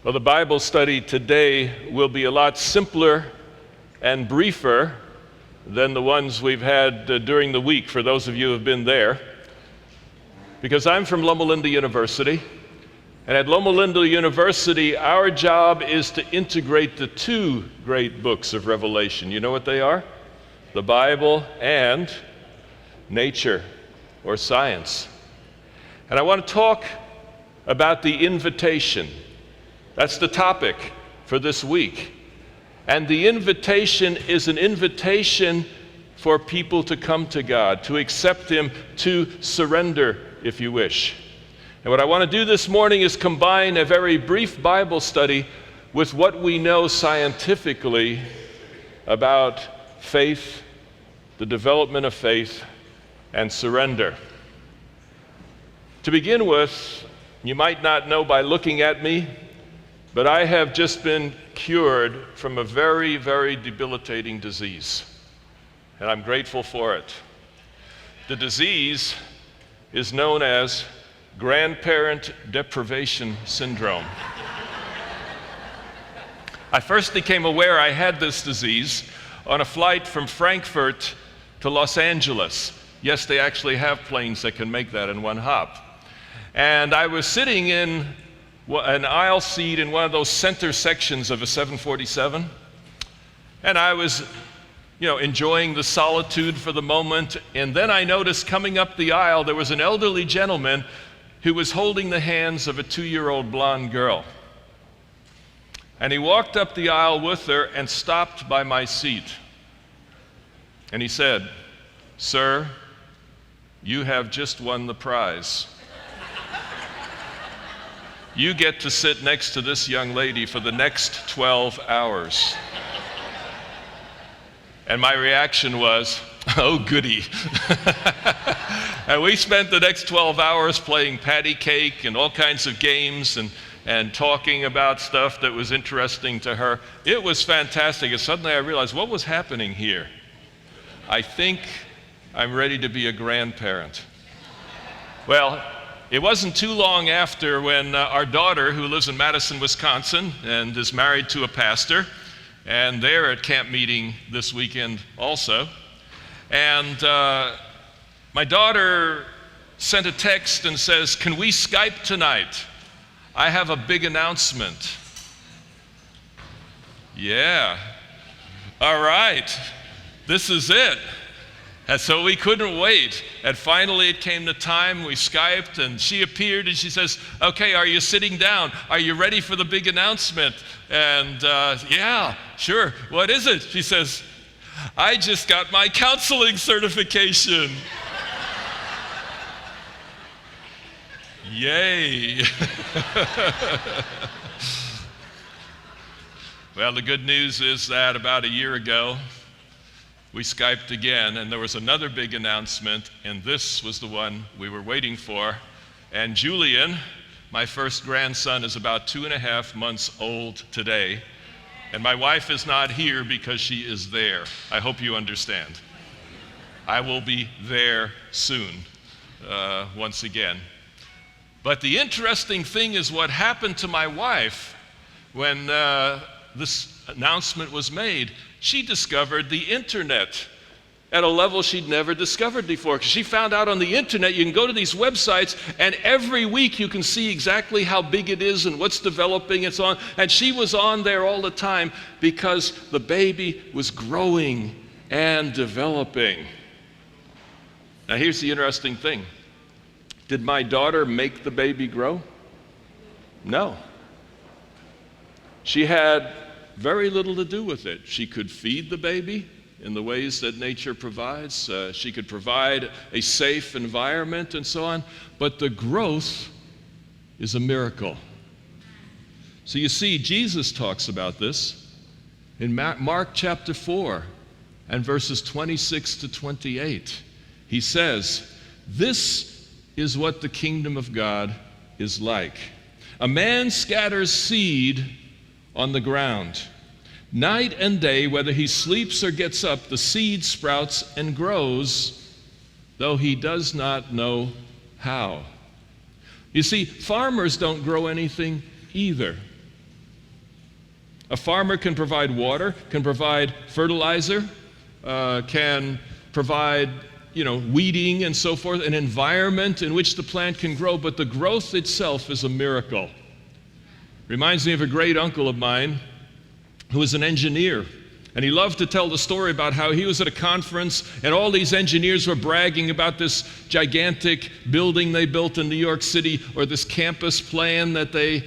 Well, the Bible study today will be a lot simpler and briefer than the ones we've had during the week, for those of you who have been there. Because I'm from Loma Linda University, and at Loma Linda University, our job is to integrate the two great books of Revelation. You know what they are? The Bible and nature or science. And I want to talk about the invitation. That's the topic for this week. And the invitation is an invitation for people to come to God, to accept Him, to surrender, if you wish. And what I want to do this morning is combine a very brief Bible study with what we know scientifically about faith, the development of faith, and surrender. To begin with, you might not know by looking at me, but I have just been cured from a very, very debilitating disease, and I'm grateful for it. The disease is known as grandparent deprivation syndrome. I first became aware I had this disease on a flight from Frankfurt to Los Angeles. Yes, they actually have planes that can make that in one hop. And I was sitting in an aisle seat in one of those center sections of a 747, and I was enjoying the solitude for the moment, and then I noticed coming up the aisle there was an elderly gentleman who was holding the hands of a 2-year-old blonde girl. And he walked up the aisle with her and stopped by my seat. And he said, "Sir, you have just won the prize. You get to sit next to this young lady for the next 12 hours. And my reaction was, "Oh, goody." And we spent the next 12 hours playing patty cake and all kinds of games and talking about stuff that was interesting to her. It was fantastic. And suddenly I realized, what was happening here? I think I'm ready to be a grandparent. Well, it wasn't too long after when our daughter, who lives in Madison, Wisconsin, and is married to a pastor, and they're at camp meeting this weekend also, and my daughter sent a text and says, "Can we Skype tonight? I have a big announcement." Yeah, all right, this is it. And so we couldn't wait. And finally it came the time, we Skyped, and she appeared and she says, "Okay, are you sitting down? Are you ready for the big announcement?" And yeah, sure. "What is it?" She says, "I just got my counseling certification." Yay. Well, the good news is that about a year ago, we Skyped again, and there was another big announcement, and this was the one we were waiting for. And Julian, my first grandson, is about 2.5 months old today, and my wife is not here because she is there. I hope you understand. I will be there soon, once again. But the interesting thing is what happened to my wife when this announcement was made. She discovered the internet at a level she'd never discovered before. She found out on the internet you can go to these websites, and every week you can see exactly how big it is and what's developing and so on. And she was on there all the time because the baby was growing and developing. Now here's the interesting thing. Did my daughter make the baby grow? No. She had very little to do with it. She could feed the baby in the ways that nature provides. She could provide a safe environment and so on. But the growth is a miracle. So you see, Jesus talks about this in Mark chapter 4 and verses 26 to 28. He says, "This is what the kingdom of God is like. A man scatters seed on the ground. Night and day, whether he sleeps or gets up, the seed sprouts and grows, though he does not know how." You see, farmers don't grow anything either. A farmer can provide water, can provide fertilizer, can provide, weeding and so forth, an environment in which the plant can grow, but the growth itself is a miracle. Reminds me of a great uncle of mine who was an engineer. And he loved to tell the story about how he was at a conference and all these engineers were bragging about this gigantic building they built in New York City, or this campus plan that they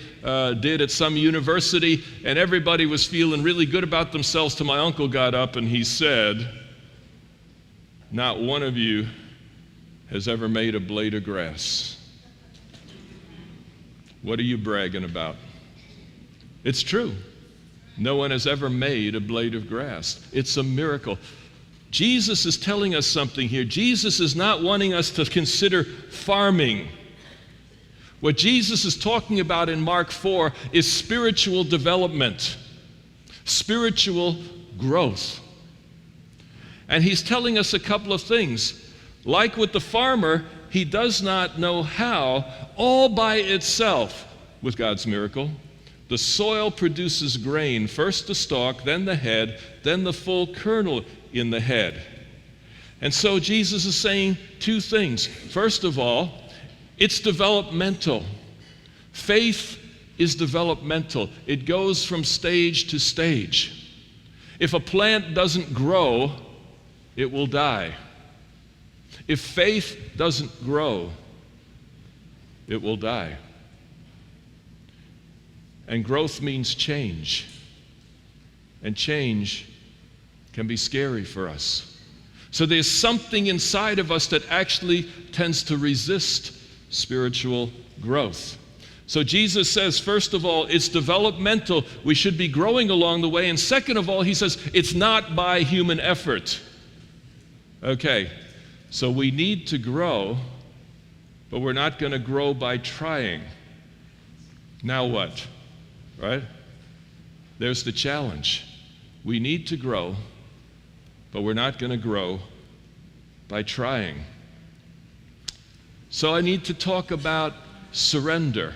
did at some university, and everybody was feeling really good about themselves till my uncle got up and he said, "Not one of you has ever made a blade of grass. What are you bragging about?" It's true. No one has ever made a blade of grass. It's a miracle. Jesus is telling us something here. Jesus is not wanting us to consider farming. What Jesus is talking about in Mark 4 is spiritual development, spiritual growth. And he's telling us a couple of things. Like with the farmer, he does not know how, all by itself, with God's miracle. The soil produces grain, first the stalk, then the head, then the full kernel in the head. And so Jesus is saying two things. First of all, it's developmental. Faith is developmental. It goes from stage to stage. If a plant doesn't grow, it will die. If faith doesn't grow, it will die. And growth means change. And change can be scary for us. So there's something inside of us that actually tends to resist spiritual growth. So Jesus says, first of all, it's developmental. We should be growing along the way. And second of all, he says, it's not by human effort. Okay, so we need to grow, but we're not going to grow by trying. Now what? Right? There's the challenge. We need to grow, but we're not going to grow by trying. So I need to talk about surrender.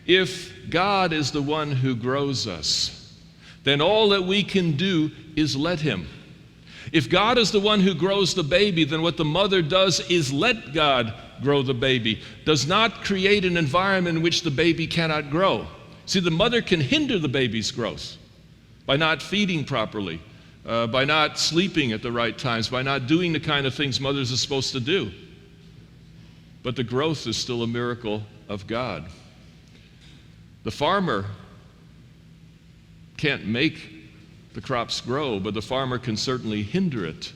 If God is the one who grows us, then all that we can do is let Him. If God is the one who grows the baby, then what the mother does is let God grow the baby, does not create an environment in which the baby cannot grow. See, the mother can hinder the baby's growth by not feeding properly, by not sleeping at the right times, by not doing the kind of things mothers are supposed to do. But the growth is still a miracle of God. The farmer can't make the crops grow, but the farmer can certainly hinder it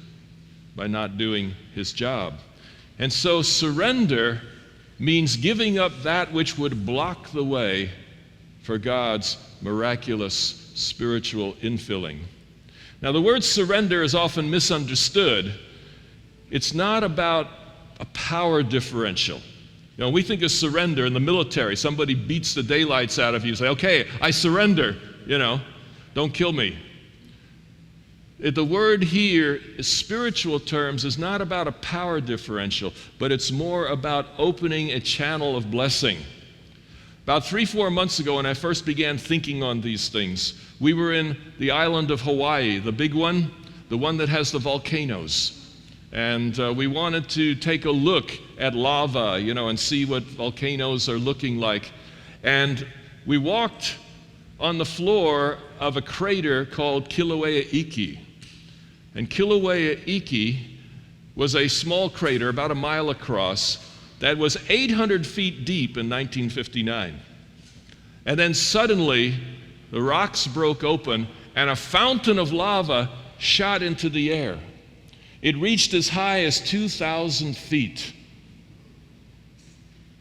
by not doing his job. And so surrender means giving up that which would block the way for God's miraculous spiritual infilling. Now, the word surrender is often misunderstood. It's not about a power differential. We think of surrender in the military. Somebody beats the daylights out of you. You say, okay, I surrender, don't kill me. The word here, in spiritual terms, is not about a power differential, but it's more about opening a channel of blessing. About 3-4 months ago, when I first began thinking on these things, we were in the island of Hawaii, the big one, the one that has the volcanoes. And we wanted to take a look at lava, and see what volcanoes are looking like. And we walked on the floor of a crater called Kilauea Iki. And Kilauea Iki was a small crater about a mile across that was 800 feet deep in 1959. And then suddenly, the rocks broke open and a fountain of lava shot into the air. It reached as high as 2,000 feet.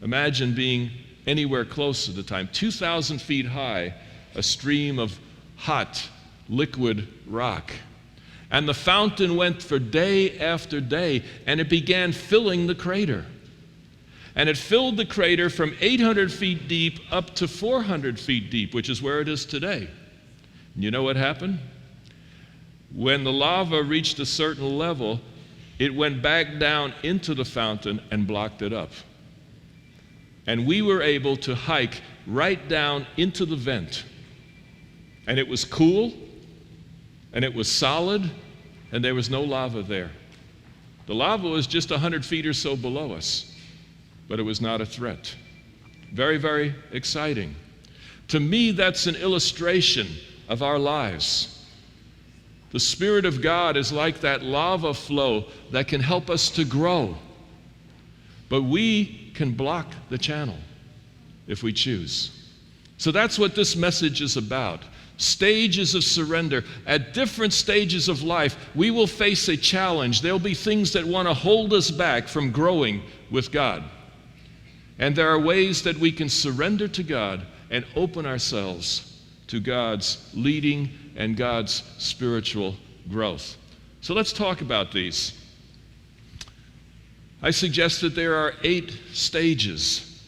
Imagine being anywhere close at the time. 2,000 feet high, a stream of hot, liquid rock. And the fountain went for day after day, and it began filling the crater. And it filled the crater from 800 feet deep up to 400 feet deep, which is where it is today. And you know what happened? When the lava reached a certain level, it went back down into the fountain and blocked it up. And we were able to hike right down into the vent. And it was cool, and it was solid, and there was no lava there. The lava was just 100 feet or so below us, but it was not a threat. Very, very exciting. To me, that's an illustration of our lives. The Spirit of God is like that lava flow that can help us to grow, but we can block the channel if we choose. So that's what this message is about. Stages of surrender. At different stages of life, we will face a challenge. There'll be things that want to hold us back from growing with God. And there are ways that we can surrender to God and open ourselves to God's leading and God's spiritual growth. So let's talk about these. I suggest that there are 8 stages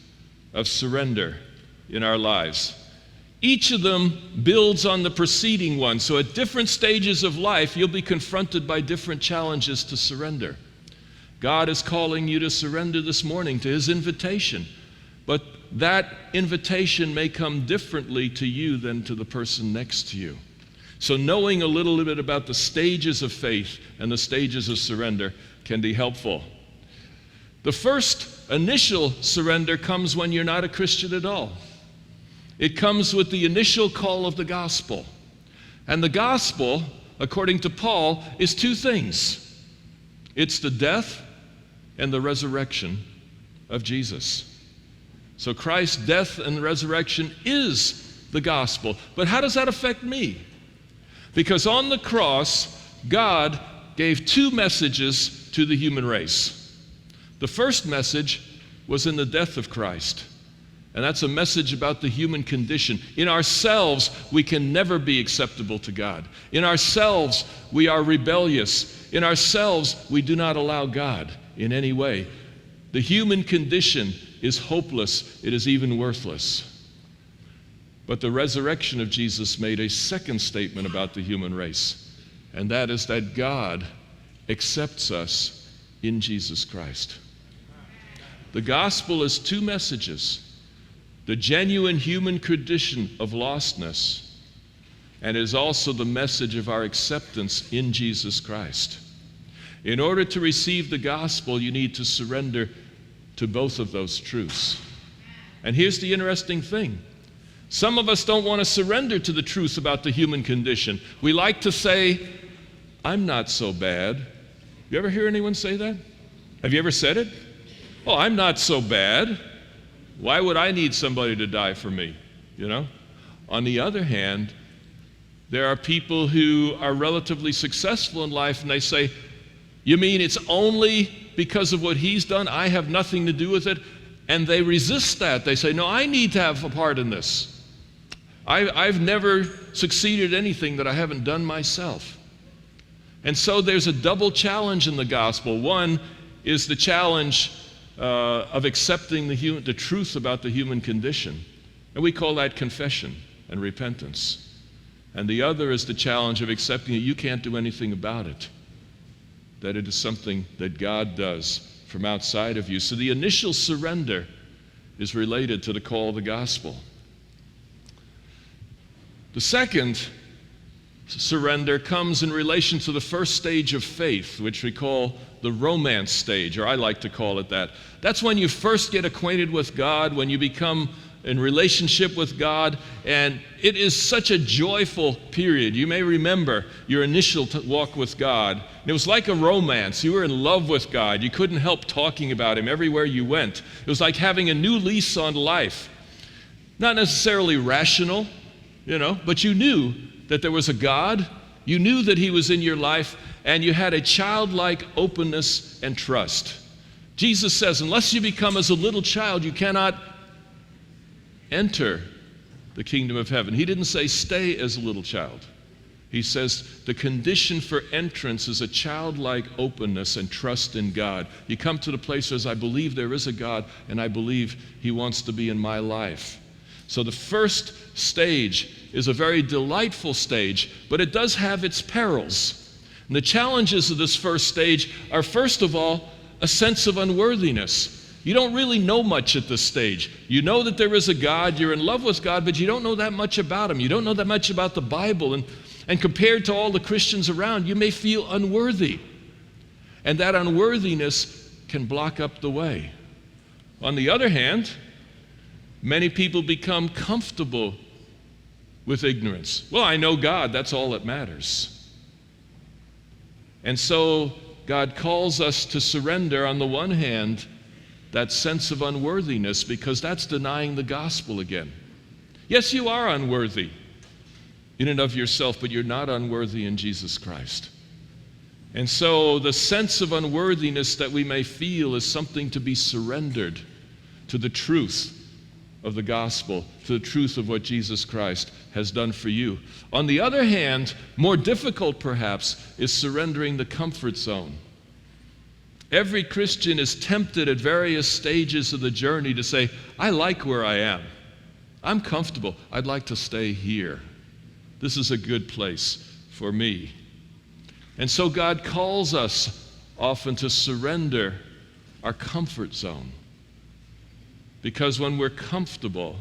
of surrender in our lives. Each of them builds on the preceding one. So at different stages of life, you'll be confronted by different challenges to surrender. God is calling you to surrender this morning to His invitation. But that invitation may come differently to you than to the person next to you. So knowing a little bit about the stages of faith and the stages of surrender can be helpful. The first initial surrender comes when you're not a Christian at all. It comes with the initial call of the gospel. And the gospel, according to Paul, is 2 things. It's the death and the resurrection of Jesus. So Christ's death and resurrection is the gospel. But how does that affect me? Because on the cross, God gave 2 messages to the human race. The first message was in the death of Christ. And that's a message about the human condition. In ourselves, we can never be acceptable to God. In ourselves, we are rebellious. In ourselves, we do not allow God in any way. The human condition is hopeless. It is even worthless. But the resurrection of Jesus made a second statement about the human race, and that is that God accepts us in Jesus Christ. The gospel is 2 messages. The genuine human condition of lostness, and is also the message of our acceptance in Jesus Christ. In order to receive the gospel, you need to surrender to both of those truths. And here's the interesting thing. Some of us don't want to surrender to the truth about the human condition. We like to say, I'm not so bad. You ever hear anyone say that? Have you ever said it? Oh, I'm not so bad. Why would I need somebody to die for me? You know? On the other hand, there are people who are relatively successful in life and they say, you mean it's only because of what he's done? I have nothing to do with it. And they resist that. They say, no, I need to have a part in this. I've never succeeded at anything that I haven't done myself. And so there's a double challenge in the gospel. One is the challenge of accepting the truth about the human condition. And we call that confession and repentance. And the other is the challenge of accepting that you can't do anything about it, that it is something that God does from outside of you. So the initial surrender is related to the call of the gospel. The second surrender comes in relation to the first stage of faith, which we call the romance stage, or I like to call it that. That's when you first get acquainted with God, when you become in relationship with God, and it is such a joyful period. You may remember your initial walk with God. It was like a romance. You were in love with God. You couldn't help talking about Him everywhere you went. It was like having a new lease on life. Not necessarily rational, but you knew that there was a God. You knew that He was in your life, and you had a childlike openness and trust. Jesus says, unless you become as a little child, you cannot enter the kingdom of heaven. He didn't say stay as a little child. He says the condition for entrance is a childlike openness and trust in God. You come to the place where I believe there is a God, and I believe He wants to be in my life. So the first stage is a very delightful stage, but it does have its perils. And the challenges of this first stage are, first of all, a sense of unworthiness. You don't really know much at this stage. You know that there is a God, you're in love with God, but you don't know that much about Him. You don't know that much about the Bible. And compared to all the Christians around, you may feel unworthy. And that unworthiness can block up the way. On the other hand, many people become comfortable with ignorance. Well, I know God, that's all that matters. And so God calls us to surrender, on the one hand, that sense of unworthiness, because that's denying the gospel again. Yes, you are unworthy in and of yourself, but you're not unworthy in Jesus Christ. And so the sense of unworthiness that we may feel is something to be surrendered to the truth of the gospel, to the truth of what Jesus Christ has done for you. On the other hand, more difficult perhaps, is surrendering the comfort zone. Every Christian is tempted at various stages of the journey to say, I like where I am. I'm comfortable. I'd like to stay here. This is a good place for me. And so God calls us often to surrender our comfort zone. Because when we're comfortable,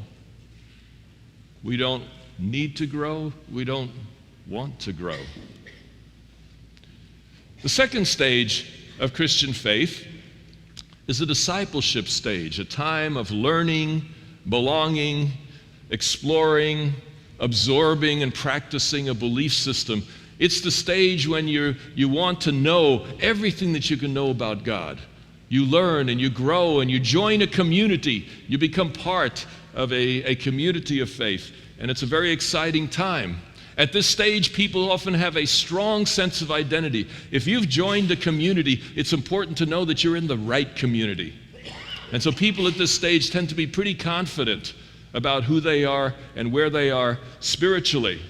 we don't need to grow, we don't want to grow. The second stage of Christian faith is the discipleship stage, a time of learning, belonging, exploring, absorbing, and practicing a belief system. It's the stage when you want to know everything that you can know about God. You learn and you grow and you join a community. You become part of a community of faith. And it's a very exciting time. At this stage, people often have a strong sense of identity. If you've joined a community, it's important to know that you're in the right community. And so people at this stage tend to be pretty confident about who they are and where they are spiritually.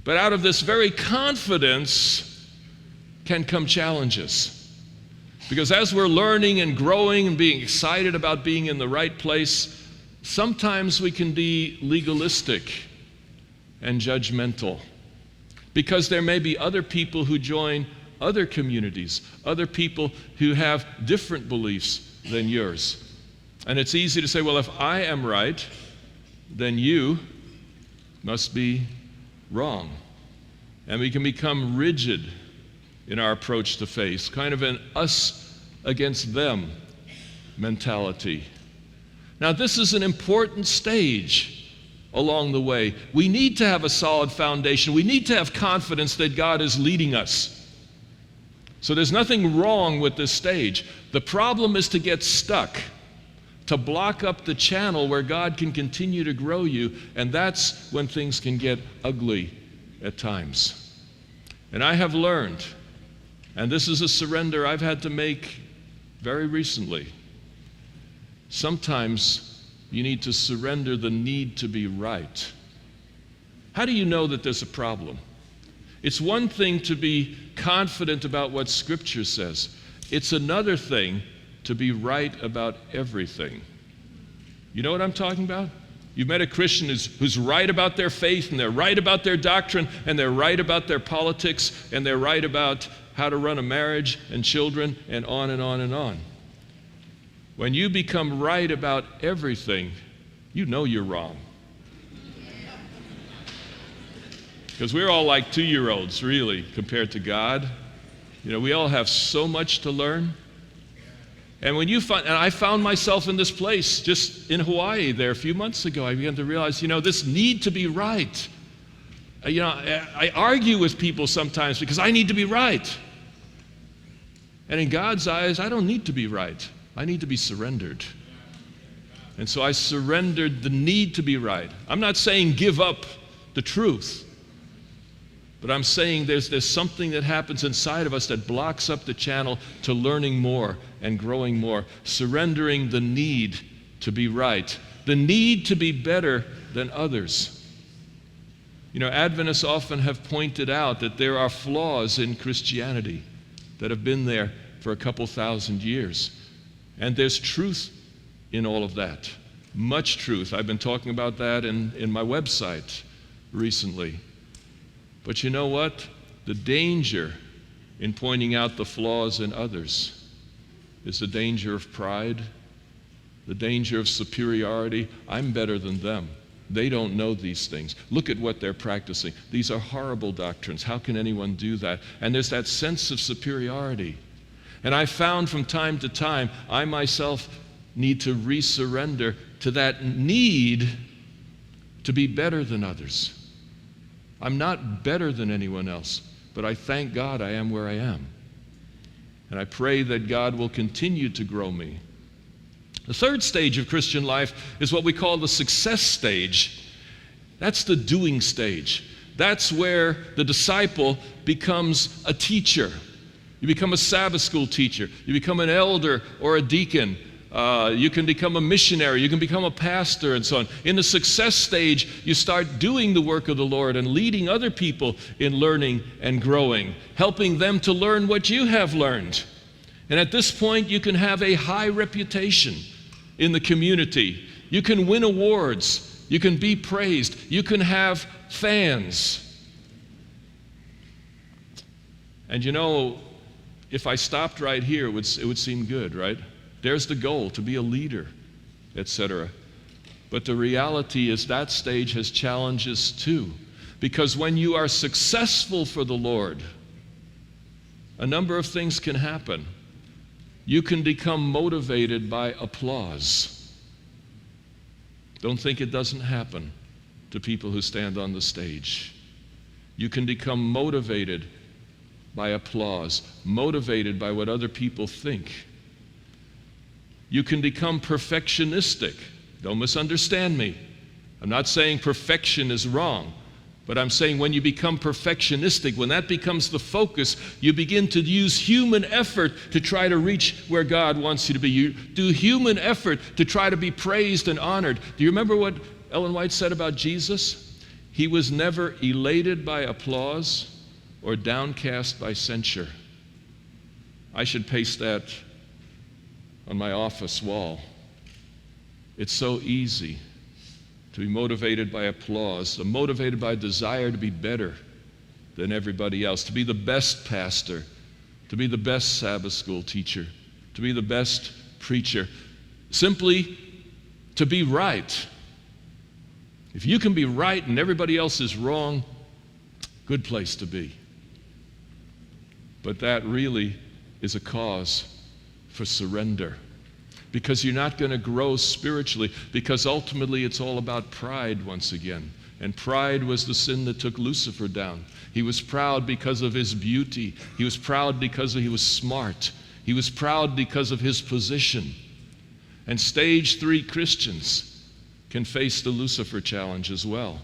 But out of this very confidence can come challenges. Because as we're learning and growing and being excited about being in the right place, sometimes we can be legalistic and judgmental, because there may be other people who join other communities, other people who have different beliefs than yours. And it's easy to say, well, if I am right, then you must be wrong. And we can become rigid in our approach to faith, kind of an us against them mentality. Now, this is an important stage along the way. We need to have a solid foundation. We need to have confidence that God is leading us. So there's nothing wrong with this stage. The problem is to get stuck, to block up the channel where God can continue to grow you, and that's when things can get ugly at times. And I have learned, and this is a surrender I've had to make very recently, sometimes you need to surrender the need to be right. How do you know that there's a problem? It's one thing to be confident about what Scripture says. It's another thing to be right about everything. You know what I'm talking about? You've met a Christian who's right about their faith, and they're right about their doctrine, and they're right about their politics, and they're right about how to run a marriage and children, and on and on and on. When you become right about everything, you know you're wrong. Because we're all like 2-year-olds, really, compared to God. You know, we all have so much to learn. And when you find, and I found myself in this place just in Hawaii there a few months ago, I began to realize, this need to be right. I argue with people sometimes because I need to be right. And in God's eyes, I don't need to be right. I need to be surrendered. And so I surrendered the need to be right. I'm not saying give up the truth, but I'm saying there's something that happens inside of us that blocks up the channel to learning more and growing more, surrendering the need to be right, the need to be better than others. Adventists often have pointed out that there are flaws in Christianity that have been there for a couple thousand years. And there's truth in all of that, much truth. I've been talking about that in my website recently. But you know what? The danger in pointing out the flaws in others is the danger of pride the danger of superiority. I'm better than them. They don't know these things. Look at what they're practicing. These are horrible doctrines. How can anyone do that? And there's that sense of superiority. And I found from time to time, I myself need to resurrender to that need to be better than others. I'm not better than anyone else, but I thank God I am where I am. And I pray that God will continue to grow me. The third stage of Christian life is what we call the success stage. That's the doing stage. That's where the disciple becomes a teacher. You become a Sabbath school teacher. You become an elder or a deacon. You can become a missionary. You can become a pastor and so on. In the success stage, you start doing the work of the Lord and leading other people in learning and growing, helping them to learn what you have learned. And at this point, you can have a high reputation in the community. You can win awards. You can be praised. You can have fans. And you know, if I stopped right here, it would seem good, right? There's the goal, to be a leader, etc. But the reality is that stage has challenges too. Because when you are successful for the Lord, a number of things can happen. You can become motivated by applause. Don't think it doesn't happen to people who stand on the stage. You can become motivated by applause, motivated by what other people think. You can become perfectionistic. Don't misunderstand me. I'm not saying perfection is wrong, but I'm saying when you become perfectionistic, when that becomes the focus, you begin to use human effort to try to reach where God wants you to be. You do human effort to try to be praised and honored. Do you remember what Ellen White said about Jesus? He was never elated by applause or downcast by censure. I should paste that on my office wall. It's so easy to be motivated by applause, motivated by a desire to be better than everybody else, to be the best pastor, to be the best Sabbath school teacher, to be the best preacher, simply to be right. If you can be right and everybody else is wrong, good place to be. But that really is a cause for surrender, because you're not going to grow spiritually, because ultimately it's all about pride once again. And pride was the sin that took Lucifer down. He was proud because of his beauty. He was proud because he was smart. He was proud because of his position. And stage 3 Christians can face the Lucifer challenge as well.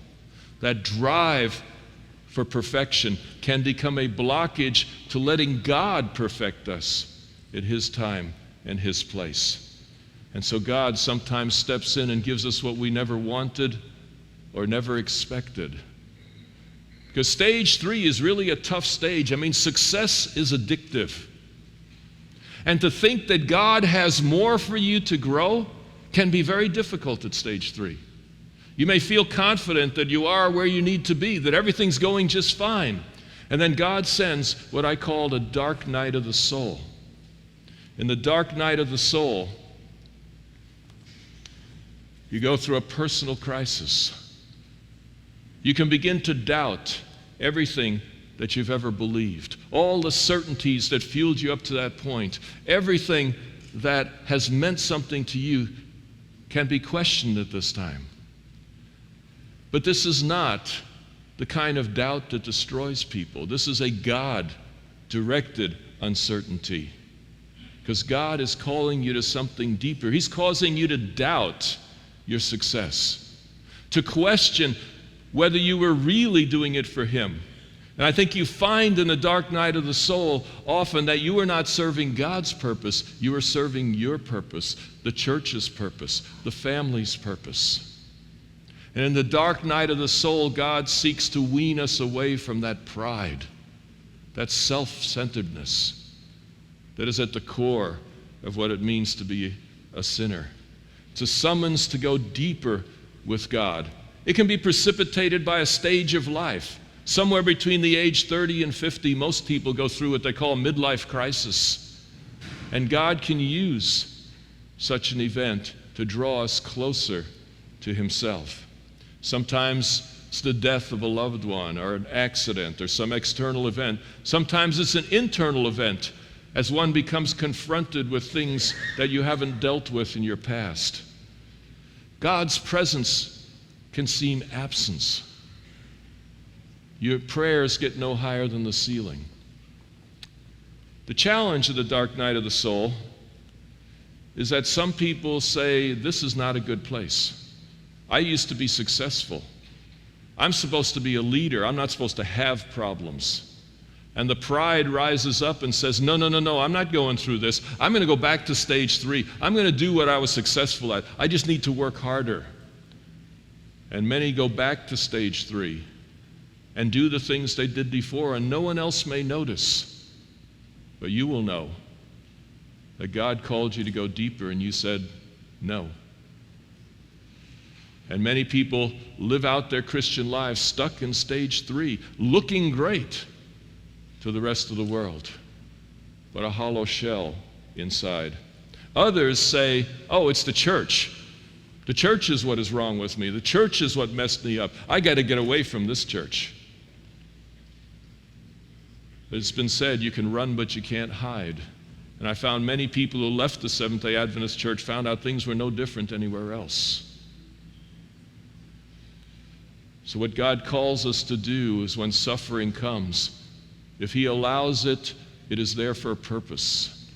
That drive for perfection can become a blockage to letting God perfect us at his time and his place. And so God sometimes steps in and gives us what we never wanted or never expected. Because stage 3 is really a tough stage. I mean, success is addictive. And to think that God has more for you to grow can be very difficult at stage 3. You may feel confident that you are where you need to be, that everything's going just fine. And then God sends what I call a dark night of the soul. In the dark night of the soul, you go through a personal crisis. You can begin to doubt everything that you've ever believed. All the certainties that fueled you up to that point, everything that has meant something to you can be questioned at this time. But this is not the kind of doubt that destroys people. This is a God-directed uncertainty. Because God is calling you to something deeper. He's causing you to doubt your success, to question whether you were really doing it for Him. And I think you find in the dark night of the soul often that you are not serving God's purpose, you are serving your purpose, the church's purpose, the family's purpose. And in the dark night of the soul, God seeks to wean us away from that pride, that self-centeredness that is at the core of what it means to be a sinner. It's a summons to go deeper with God. It can be precipitated by a stage of life. Somewhere between the age 30 and 50, most people go through what they call a midlife crisis. And God can use such an event to draw us closer to Himself. Sometimes it's the death of a loved one, or an accident, or some external event. Sometimes it's an internal event, as one becomes confronted with things that you haven't dealt with in your past. God's presence can seem absence. Your prayers get no higher than the ceiling. The challenge of the dark night of the soul is that some people say, this is not a good place. I used to be successful. I'm supposed to be a leader. I'm not supposed to have problems. And the pride rises up and says, no, I'm not going through this. I'm going to go back to stage 3. I'm going to do what I was successful at. I just need to work harder. And many go back to stage 3 and do the things they did before, and no one else may notice. But you will know that God called you to go deeper, and you said no. And many people live out their Christian lives stuck in stage 3, looking great to the rest of the world, but a hollow shell inside. Others say, oh, it's the church. The church is what is wrong with me. The church is what messed me up. I got to get away from this church. But it's been said, you can run, but you can't hide. And I found many people who left the Seventh-day Adventist Church found out things were no different anywhere else. So what God calls us to do is, when suffering comes, if He allows it, it is there for a purpose.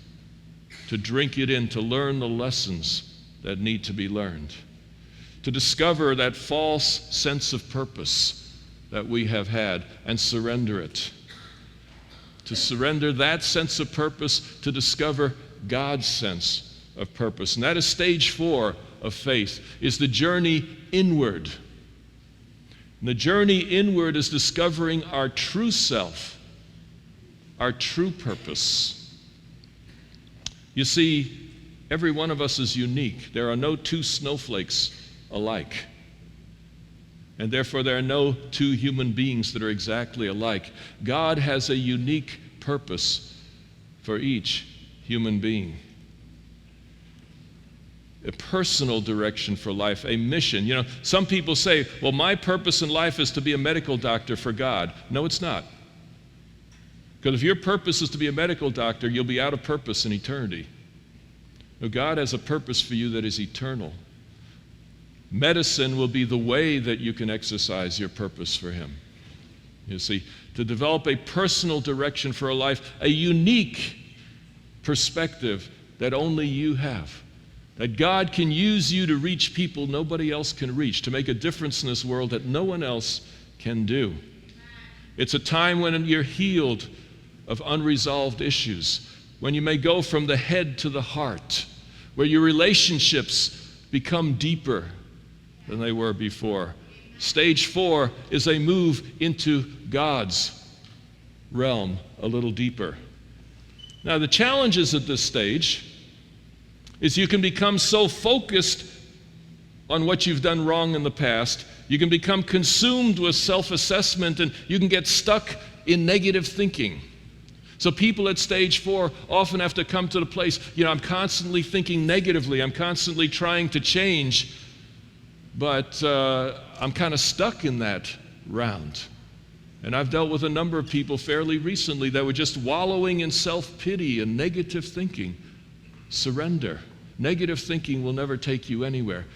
To drink it in, to learn the lessons that need to be learned. To discover that false sense of purpose that we have had and surrender it. To surrender that sense of purpose to discover God's sense of purpose. And that is stage 4 of faith, is the journey inward. And the journey inward is discovering our true self, our true purpose. You see, every one of us is unique. There are no two snowflakes alike. And therefore, there are no two human beings that are exactly alike. God has a unique purpose for each human being. A personal direction for life, a mission. You know, some people say, well, my purpose in life is to be a medical doctor for God. No, it's not. Because if your purpose is to be a medical doctor, you'll be out of purpose in eternity. No, God has a purpose for you that is eternal. Medicine will be the way that you can exercise your purpose for Him. You see, to develop a personal direction for a life, a unique perspective that only you have. That God can use you to reach people nobody else can reach, to make a difference in this world that no one else can do. It's a time when you're healed of unresolved issues, when you may go from the head to the heart, where your relationships become deeper than they were before. Stage 4 is a move into God's realm a little deeper. Now, the challenges at this stage is you can become so focused on what you've done wrong in the past, you can become consumed with self-assessment, and you can get stuck in negative thinking. So people at stage 4 often have to come to the place, I'm constantly thinking negatively, I'm constantly trying to change, but I'm kind of stuck in that round. And I've dealt with a number of people fairly recently that were just wallowing in self-pity and negative thinking. Surrender. Negative thinking will never take you anywhere.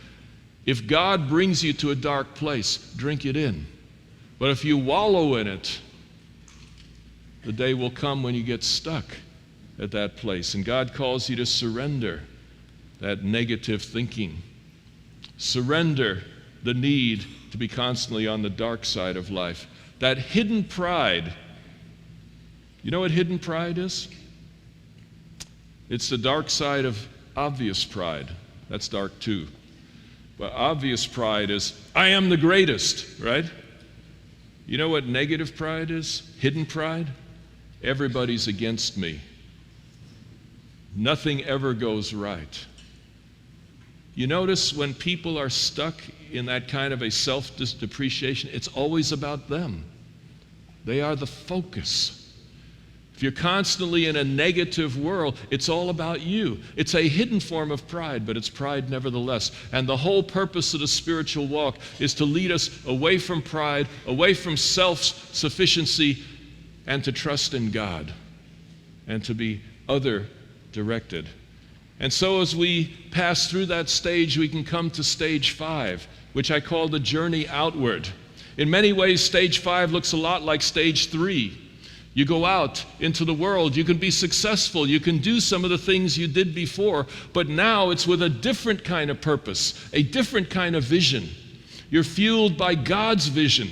If God brings you to a dark place, drink it in. But if you wallow in it, the day will come when you get stuck at that place. And God calls you to surrender that negative thinking. Surrender the need to be constantly on the dark side of life. That hidden pride. You know what hidden pride is? It's the dark side of obvious pride. That's dark too. But obvious pride is, I am the greatest, right? You know what negative pride is? Hidden pride? Everybody's against me. Nothing ever goes right. You notice when people are stuck in that kind of a self-depreciation, it's always about them. They are the focus. If you're constantly in a negative world, it's all about you. It's a hidden form of pride, but it's pride nevertheless. And the whole purpose of the spiritual walk is to lead us away from pride, away from self-sufficiency, and to trust in God, and to be other-directed. And so as we pass through that stage, we can come to stage 5, which I call the journey outward. In many ways, stage 5 looks a lot like stage 3. You go out into the world, you can be successful, you can do some of the things you did before, but now it's with a different kind of purpose, a different kind of vision. You're fueled by God's vision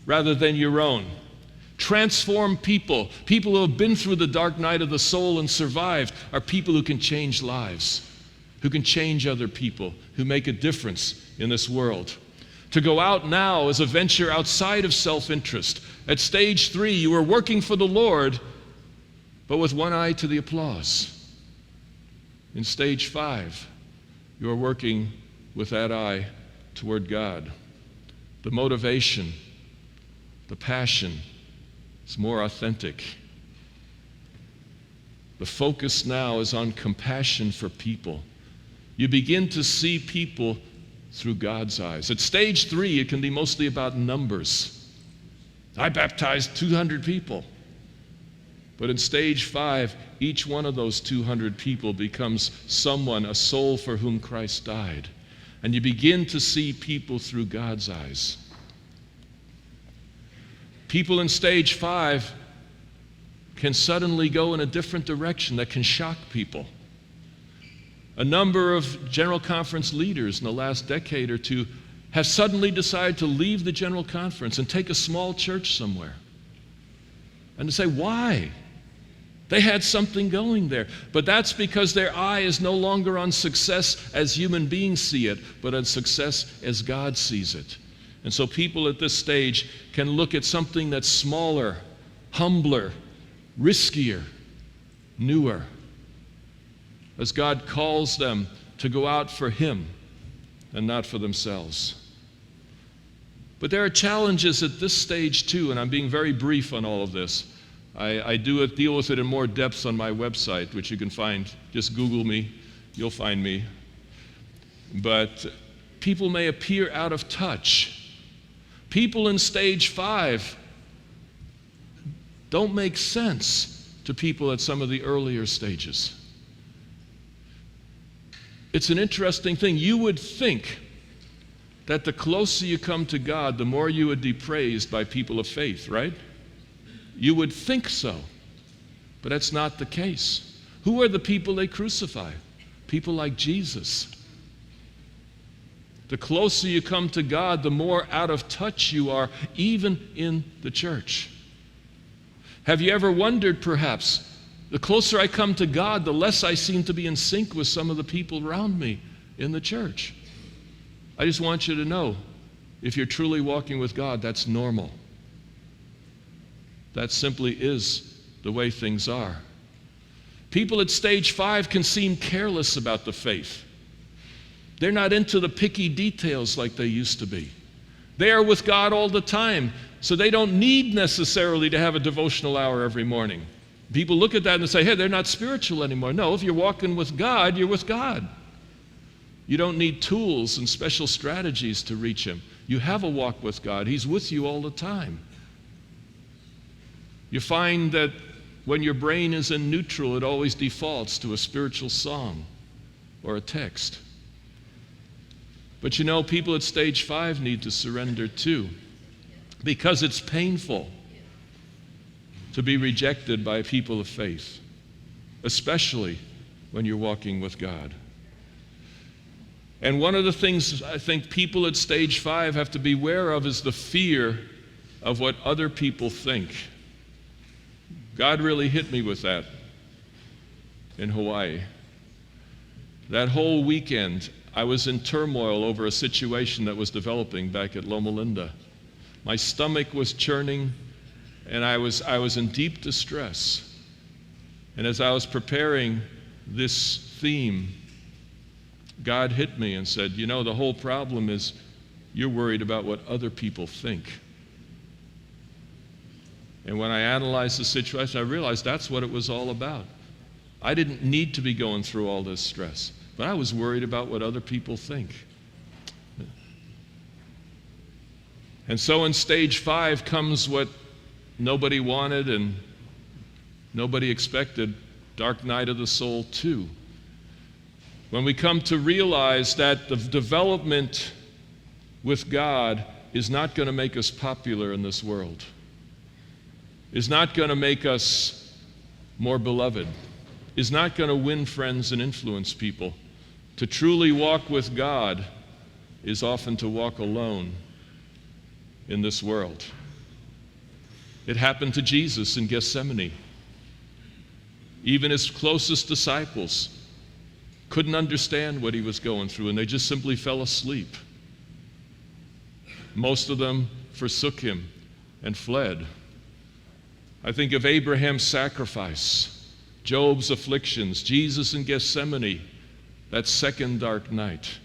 rather than your own. Transform people. People who have been through the dark night of the soul and survived are people who can change lives, who can change other people, who make a difference in this world. To go out now is a venture outside of self-interest. At stage 3, you are working for the Lord, but with one eye to the applause. In stage 5, you are working with that eye toward God. The motivation, the passion is more authentic. The focus now is on compassion for people. You begin to see people through God's eyes. At stage 3, it can be mostly about numbers. I baptized 200 people. But in stage 5, each one of those 200 people becomes someone, a soul for whom Christ died. And you begin to see people through God's eyes. People in stage 5 can suddenly go in a different direction that can shock people. A number of General Conference leaders in the last decade or two have suddenly decided to leave the General Conference and take a small church somewhere. And to say, why? They had something going there. But that's because their eye is no longer on success as human beings see it, but on success as God sees it. And so people at this stage can look at something that's smaller, humbler, riskier, newer, as God calls them to go out for Him and not for themselves. But there are challenges at this stage too, and I'm being very brief on all of this. I do deal with it in more depth on my website, which you can find. Just Google me, you'll find me. But people may appear out of touch. People in stage 5 don't make sense to people at some of the earlier stages. It's an interesting thing. You would think that the closer you come to God, the more you would be praised by people of faith, right? You would think so, but that's not the case. Who are the people they crucify? People like Jesus. The closer you come to God, the more out of touch you are, even in the church. Have you ever wondered, perhaps, the closer I come to God, the less I seem to be in sync with some of the people around me in the church? I just want you to know, if you're truly walking with God, that's normal. That simply is the way things are. People at stage 5 can seem careless about the faith. They're not into the picky details like they used to be. They are with God all the time, so they don't need necessarily to have a devotional hour every morning. People look at that and say, hey, they're not spiritual anymore. No, if you're walking with God, you're with God. You don't need tools and special strategies to reach Him. You have a walk with God. He's with you all the time. You find that when your brain is in neutral, it always defaults to a spiritual song or a text. But you know, people at stage 5 need to surrender too, because it's painful to be rejected by people of faith, especially when you're walking with God. And one of the things I think people at stage 5 have to be aware of is the fear of what other people think. God really hit me with that in Hawaii. That whole weekend, I was in turmoil over a situation that was developing back at Loma Linda. My stomach was churning, and I was in deep distress. And as I was preparing this theme, God hit me and said, you know, the whole problem is you're worried about what other people think. And when I analyzed the situation, I realized that's what it was all about. I didn't need to be going through all this stress, but I was worried about what other people think. And so in stage 5 comes what nobody wanted and nobody expected, dark night of the soul 2. When we come to realize that the development with God is not going to make us popular in this world, is not going to make us more beloved, is not going to win friends and influence people. To truly walk with God is often to walk alone in this world. It happened to Jesus in Gethsemane. Even his closest disciples couldn't understand what he was going through, and they just simply fell asleep. Most of them forsook him and fled. I think of Abraham's sacrifice, Job's afflictions, Jesus in Gethsemane, that second dark night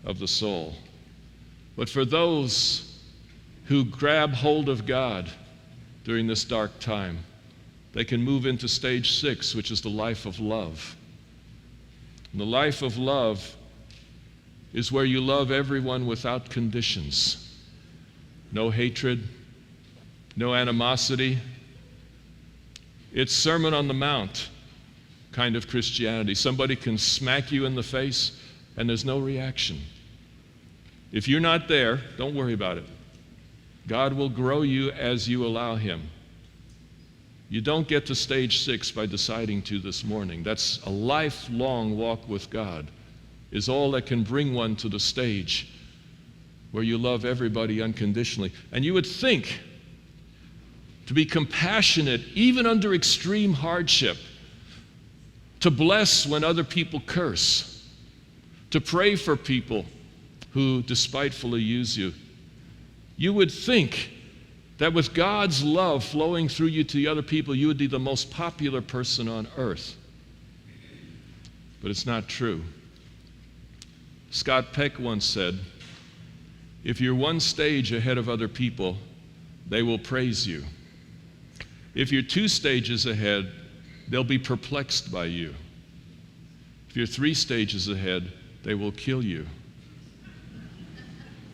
of the soul. But for those who grab hold of God during this dark time, they can move into stage 6, which is the life of love. And the life of love is where you love everyone without conditions. No hatred, no animosity. It's Sermon on the Mount kind of Christianity. Somebody can smack you in the face and there's no reaction. If you're not there, don't worry about it. God will grow you as you allow him. You don't get to stage 6 by deciding to this morning. That's a lifelong walk with God, is all that can bring one to the stage where you love everybody unconditionally. And you would think to be compassionate even under extreme hardship, to bless when other people curse, to pray for people who despitefully use you. You would think that with God's love flowing through you to the other people, you would be the most popular person on earth. But it's not true. Scott Peck once said, if you're one stage ahead of other people, they will praise you. If you're 2 stages ahead, they'll be perplexed by you. If you're 3 stages ahead, they will kill you.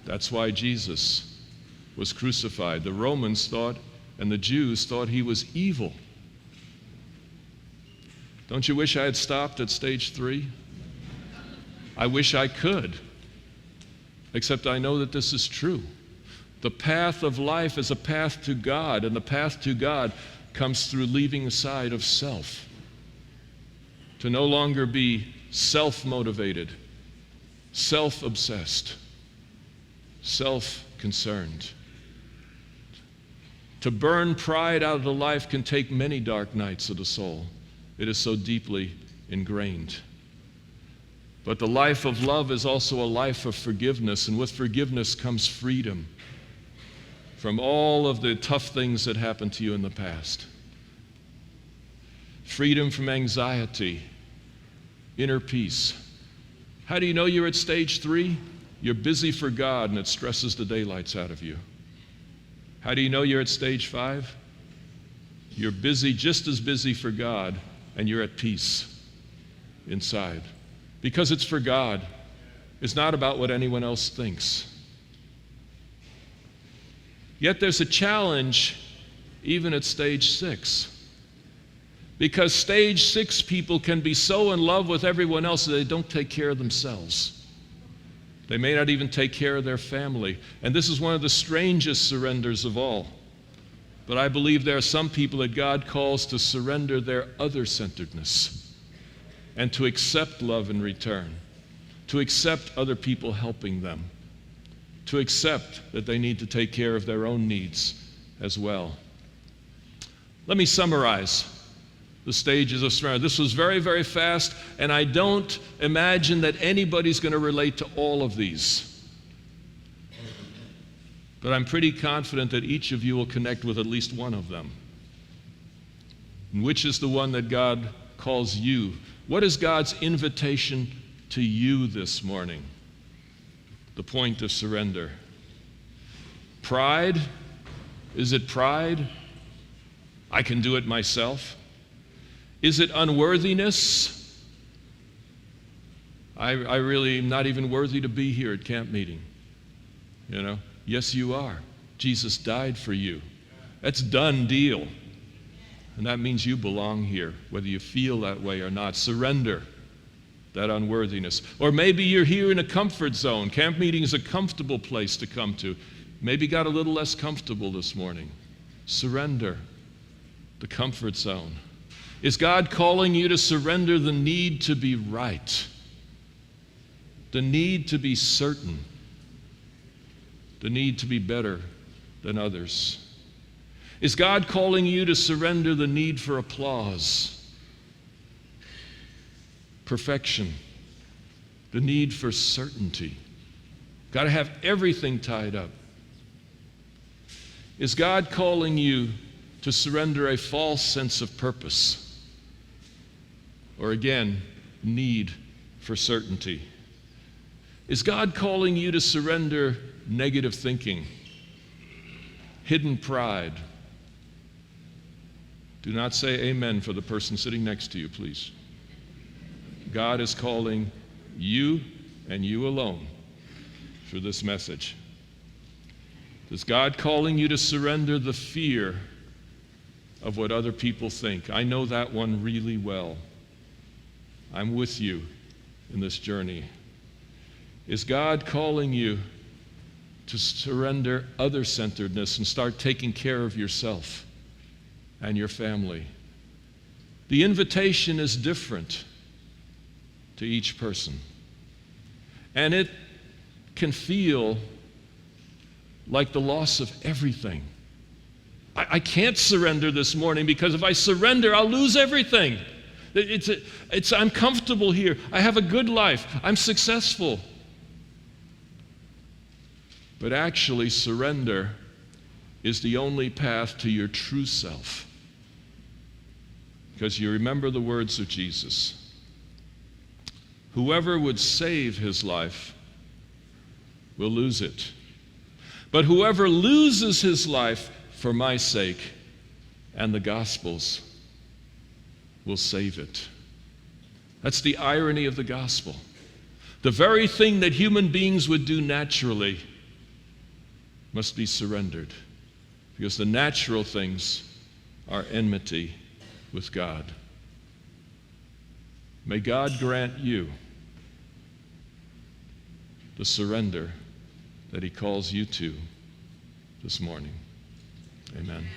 That's why Jesus was crucified. The Romans thought, and the Jews thought he was evil. Don't you wish I had stopped at stage 3? I wish I could, except I know that this is true. The path of life is a path to God, and the path to God comes through leaving aside of self, to no longer be self-motivated, self-obsessed, self-concerned. To burn pride out of the life can take many dark nights of the soul. It is so deeply ingrained. But the life of love is also a life of forgiveness, and with forgiveness comes freedom from all of the tough things that happened to you in the past. Freedom from anxiety, inner peace. How do you know you're at stage 3? You're busy for God and it stresses the daylights out of you. How do you know you're at stage 5? You're busy, just as busy for God, and you're at peace inside. Because it's for God. It's not about what anyone else thinks. Yet there's a challenge even at stage 6. Because stage 6 people can be so in love with everyone else that they don't take care of themselves. They may not even take care of their family. And this is one of the strangest surrenders of all. But I believe there are some people that God calls to surrender their other-centeredness and to accept love in return, to accept other people helping them, to accept that they need to take care of their own needs as well. Let me summarize the stages of surrender. This was very, very fast, and I don't imagine that anybody's going to relate to all of these. But I'm pretty confident that each of you will connect with at least one of them. And which is the one that God calls you? What is God's invitation to you this morning? The point of surrender. Pride? Is it pride I can do it myself? Is it unworthiness? I really am not even worthy to be here at camp meeting. You know? Yes, you are. Jesus died for you. That's done deal. And that means you belong here, whether you feel that way or not. Surrender that unworthiness. Or maybe you're here in a comfort zone. Camp meeting is a comfortable place to come to. Maybe got a little less comfortable this morning. Surrender the comfort zone. Is God calling you to surrender the need to be right? The need to be certain? The need to be better than others? Is God calling you to surrender the need for applause, perfection, the need for certainty? Got to have everything tied up. Is God calling you to surrender a false sense of purpose? Or again, need for certainty? Is God calling you to surrender negative thinking, hidden pride? Do not say amen for the person sitting next to you, please. God is calling you and you alone through this message. Is God calling you to surrender the fear of what other people think? I know that one really well. I'm with you in this journey. Is God calling you to surrender other-centeredness and start taking care of yourself and your family? The invitation is different to each person. And it can feel like the loss of everything. I can't surrender this morning because if I surrender, I'll lose everything. I'm comfortable here. I have a good life. I'm successful. But actually, surrender is the only path to your true self. Because you remember the words of Jesus. Whoever would save his life will lose it. But whoever loses his life for my sake and the gospel's will save it. That's the irony of the gospel. The very thing that human beings would do naturally must be surrendered, because the natural things are enmity with God. May God grant you the surrender that he calls you to this morning. Amen.